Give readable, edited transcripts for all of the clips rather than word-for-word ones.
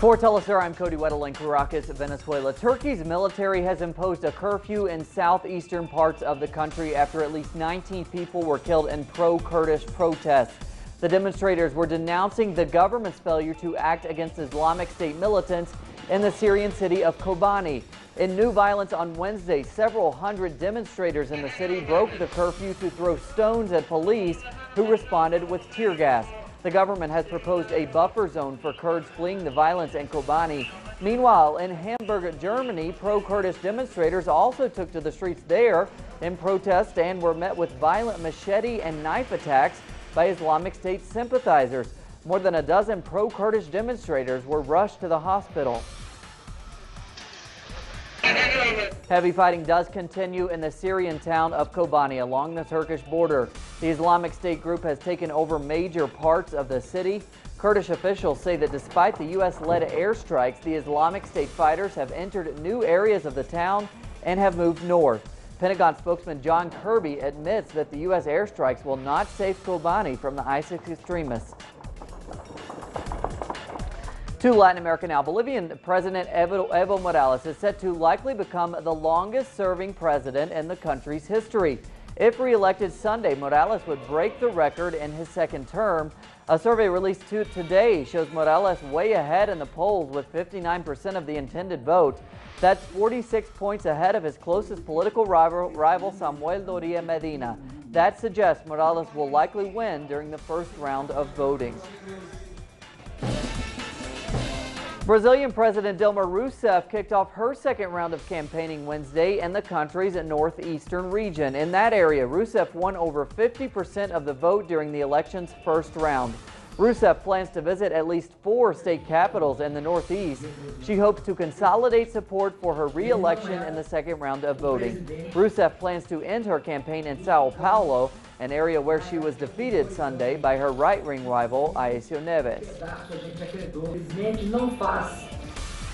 For Telesur, I'm Cody Weddle in Caracas, Venezuela. Turkey's military has imposed a curfew in southeastern parts of the country after at least 19 people were killed in pro-Kurdish protests. The demonstrators were denouncing the government's failure to act against Islamic State militants in the Syrian city of Kobani. In new violence on Wednesday, several hundred demonstrators in the city broke the curfew to throw stones at police, who responded with tear gas. The government has proposed a buffer zone for Kurds fleeing the violence in Kobani. Meanwhile, in Hamburg, Germany, pro-Kurdish demonstrators also took to the streets there in protest and were met with violent machete and knife attacks by Islamic State sympathizers. More than a dozen pro-Kurdish demonstrators were rushed to the hospital. Heavy fighting does continue in the Syrian town of Kobani along the Turkish border. The Islamic State group has taken over major parts of the city. Kurdish officials say that despite the U.S.-led airstrikes, the Islamic State fighters have entered new areas of the town and have moved north. Pentagon spokesman John Kirby admits that the U.S. airstrikes will not save Kobani from the ISIS extremists. To Latin America now. Bolivian President Evo Morales is set to likely become the longest-serving president in the country's history. If re-elected Sunday, Morales would break the record in his second term. A survey released today shows Morales way ahead in the polls with 59% of the intended vote. That's 46 points ahead of his closest political rival Samuel Doria Medina. That suggests Morales will likely win during the first round of voting. Brazilian President Dilma Rousseff kicked off her second round of campaigning Wednesday in the country's northeastern region. In that area, Rousseff won over 50% of the vote during the election's first round. Rousseff plans to visit at least 4 state capitals in the northeast. She hopes to consolidate support for her re-election in the second round of voting. Rousseff plans to end her campaign in Sao Paulo, an area where she was defeated Sunday by her right-wing rival, Aécio Neves.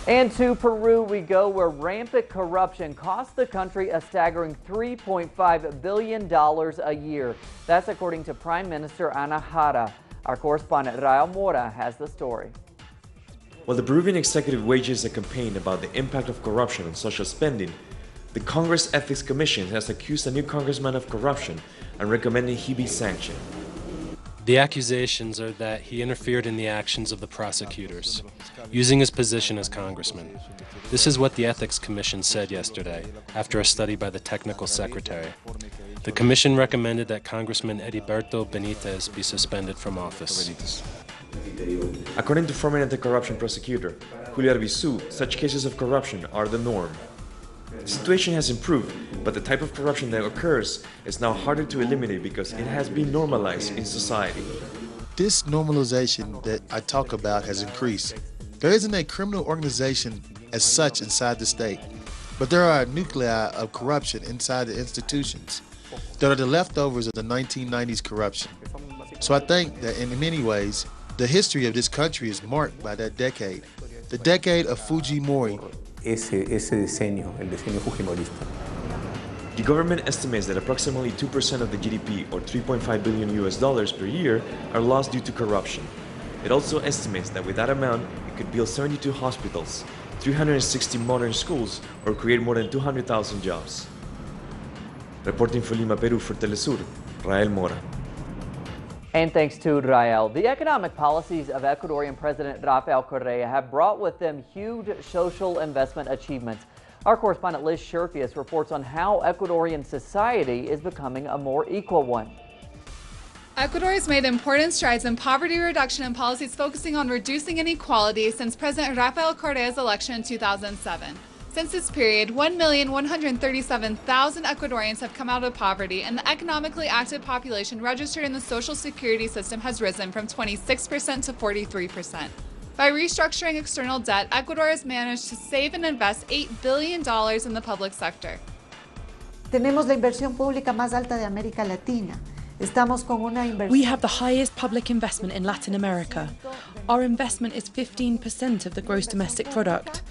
And to Peru we go, where rampant corruption costs the country a staggering $3.5 billion a year. That's according to Prime Minister Ana Jara. Our correspondent Rael Mora has the story. While the Peruvian executive wages a campaign about the impact of corruption on social spending, the Congress Ethics Commission has accused a new congressman of corruption and recommended he be sanctioned. The accusations are that he interfered in the actions of the prosecutors, using his position as congressman. This is what the Ethics Commission said yesterday, after a study by the technical secretary. The commission recommended that Congressman Heriberto Benitez be suspended from office. According to former anti-corruption prosecutor Julio Arbizu, such cases of corruption are the norm. The situation has improved, but the type of corruption that occurs is now harder to eliminate because it has been normalized in society. This normalization that I talk about has increased. There isn't a criminal organization as such inside the state, but there are nuclei of corruption inside the institutions that are the leftovers of the 1990s corruption. So I think that in many ways, the history of this country is marked by that decade, the decade of Fujimori. Ese diseño, el diseño fujimorista. The government estimates that approximately 2% of the GDP, or $3.5 billion per year, are lost due to corruption. It also estimates that with that amount, it could build 72 hospitals, 360 modern schools, or create more than 200,000 jobs. Reporting for Lima, Peru for Telesur, Rael Mora. And thanks to Rael. The economic policies of Ecuadorian President Rafael Correa have brought with them huge social investment achievements. Our correspondent Liz Sherfius reports on how Ecuadorian society is becoming a more equal one. Ecuador has made important strides in poverty reduction and policies focusing on reducing inequality since President Rafael Correa's election in 2007. Since this period, 1,137,000 Ecuadorians have come out of poverty, and the economically active population registered in the social security system has risen from 26% to 43%. By restructuring external debt, Ecuador has managed to save and invest $8 billion in the public sector. Tenemos la inversión pública más alta de América Latina. We have the highest public investment in Latin America. Our investment is 15% of the gross domestic product.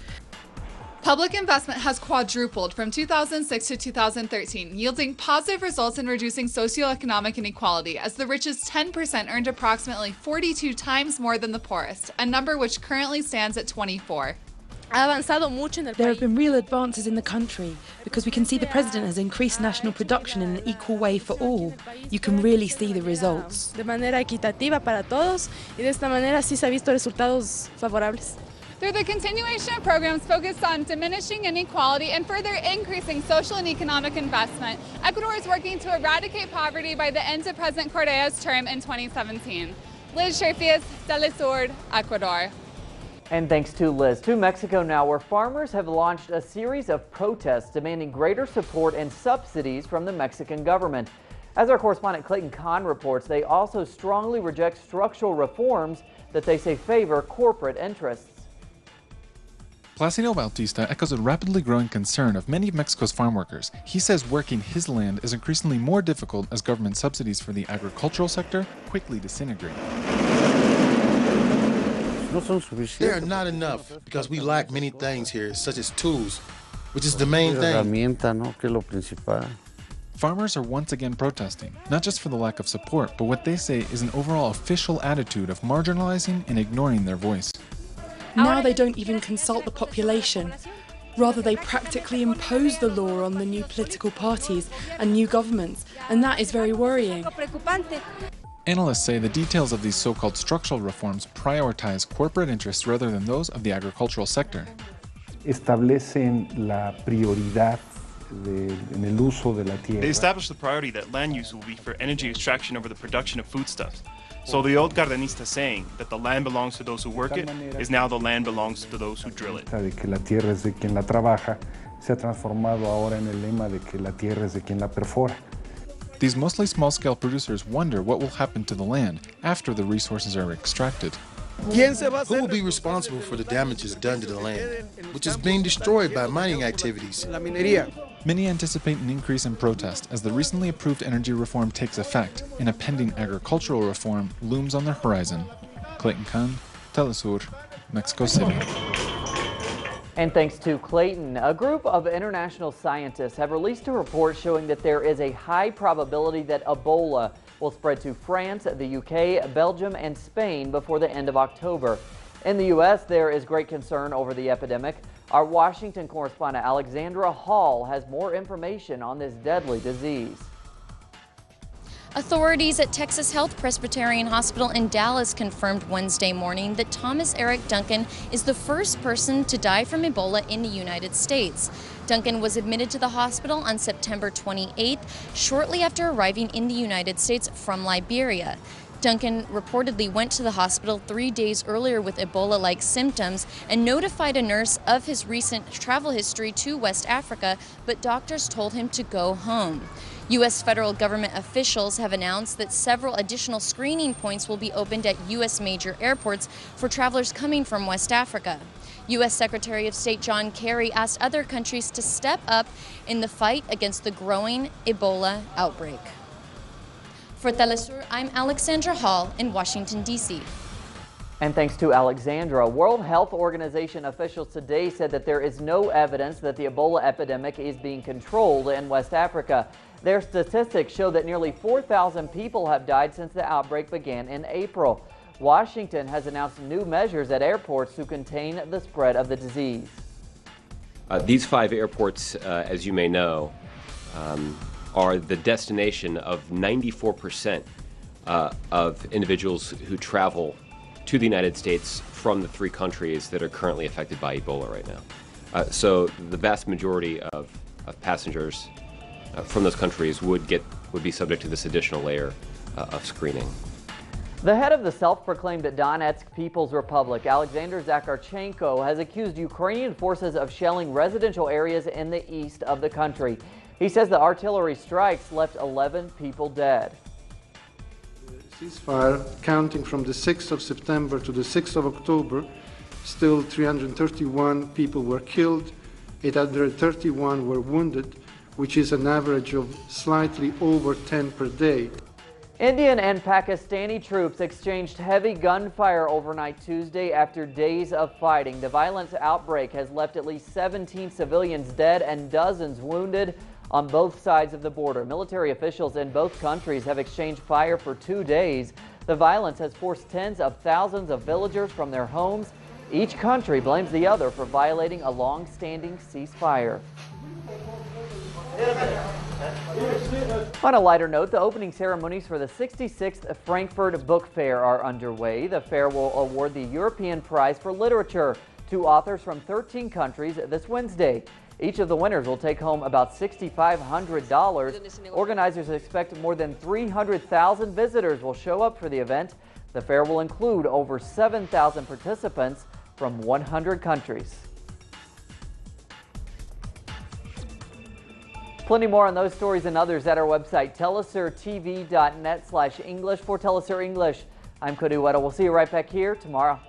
Public investment has quadrupled from 2006 to 2013, yielding positive results in reducing socioeconomic inequality, as the richest 10% earned approximately 42 times more than the poorest, a number which currently stands at 24. There have been real advances in the country because we can see the president has increased national production in an equal way for all. You can really see the results. De manera equitativa para todos, y de esta manera sí se ha visto resultados favorables. Through the continuation of programs focused on diminishing inequality and further increasing social and economic investment, Ecuador is working to eradicate poverty by the end of President Correa's term in 2017. Liz Sherfias, Telesur, Ecuador. And thanks to Liz. To Mexico now, where farmers have launched a series of protests demanding greater support and subsidies from the Mexican government. As our correspondent Clayton Kahn reports, they also strongly reject structural reforms that they say favor corporate interests. Placido Bautista echoes a rapidly growing concern of many of Mexico's farm workers. He says working his land is increasingly more difficult as government subsidies for the agricultural sector quickly disintegrate. They are not enough because we lack many things here, such as tools, which is the main thing. Farmers are once again protesting, not just for the lack of support, but what they say is an overall official attitude of marginalizing and ignoring their voice. Now they don't even consult the population. Rather, they practically impose the law on the new political parties and new governments, and that is very worrying. Analysts say the details of these so-called structural reforms prioritize corporate interests rather than those of the agricultural sector. They establish the priority that land use will be for energy extraction over the production of foodstuffs. So the old Cardenista saying that the land belongs to those who work it is now the land belongs to those who drill it. These mostly small-scale producers wonder what will happen to the land after the resources are extracted. Who will be responsible for the damages done to the land, which is being destroyed by mining activities? Many anticipate an increase in protest as the recently approved energy reform takes effect and a pending agricultural reform looms on the horizon. Clayton Kahn, Telesur, Mexico City. And thanks to Clayton, a group of international scientists have released a report showing that there is a high probability that Ebola will spread to France, the UK, Belgium, and Spain before the end of October. In the U.S., there is great concern over the epidemic. Our Washington correspondent Alexandra Hall has more information on this deadly disease. Authorities at Texas Health Presbyterian Hospital in Dallas confirmed Wednesday morning that Thomas Eric Duncan is the first person to die from Ebola in the United States. Duncan was admitted to the hospital on September 28th, shortly after arriving in the United States from Liberia. Duncan reportedly went to the hospital 3 days earlier with Ebola-like symptoms and notified a nurse of his recent travel history to West Africa, but doctors told him to go home. U.S. federal government officials have announced that several additional screening points will be opened at U.S. major airports for travelers coming from West Africa. U.S. Secretary of State John Kerry asked other countries to step up in the fight against the growing Ebola outbreak. For Telesur, I'm Alexandra Hall in Washington, D.C. And thanks to Alexandra, World Health Organization officials today said that there is no evidence that the Ebola epidemic is being controlled in West Africa. Their statistics show that nearly 4,000 people have died since the outbreak began in April. Washington has announced new measures at airports to contain the spread of the disease. These 5 airports, as you may know, are the destination of 94% of individuals who travel to the United States from the 3 countries that are currently affected by Ebola right now. So the vast majority of passengers from those countries would be subject to this additional layer of screening. The head of the self-proclaimed Donetsk People's Republic, Alexander Zakharchenko, has accused Ukrainian forces of shelling residential areas in the east of the country. He says the artillery strikes left 11 people dead. The ceasefire, counting from the 6th of September to the 6th of October, still 331 people were killed, 831 were wounded, which is an average of slightly over 10 per day. Indian and Pakistani troops exchanged heavy gunfire overnight Tuesday after days of fighting. The violent outbreak has left at least 17 civilians dead and dozens wounded on both sides of the border. Military officials in both countries have exchanged fire for 2 days. The violence has forced tens of thousands of villagers from their homes. Each country blames the other for violating a long-standing ceasefire. On a lighter note, the opening ceremonies for the 66th Frankfurt Book Fair are underway. The fair will award the European Prize for Literature to authors from 13 countries this Wednesday. Each of the winners will take home about $6,500. Organizers expect more than 300,000 visitors will show up for the event. The fair will include over 7,000 participants from 100 countries. Plenty more on those stories and others at our website, telesurtv.net/English. For Telesur English, I'm Cody Weddle. We'll see you right back here tomorrow.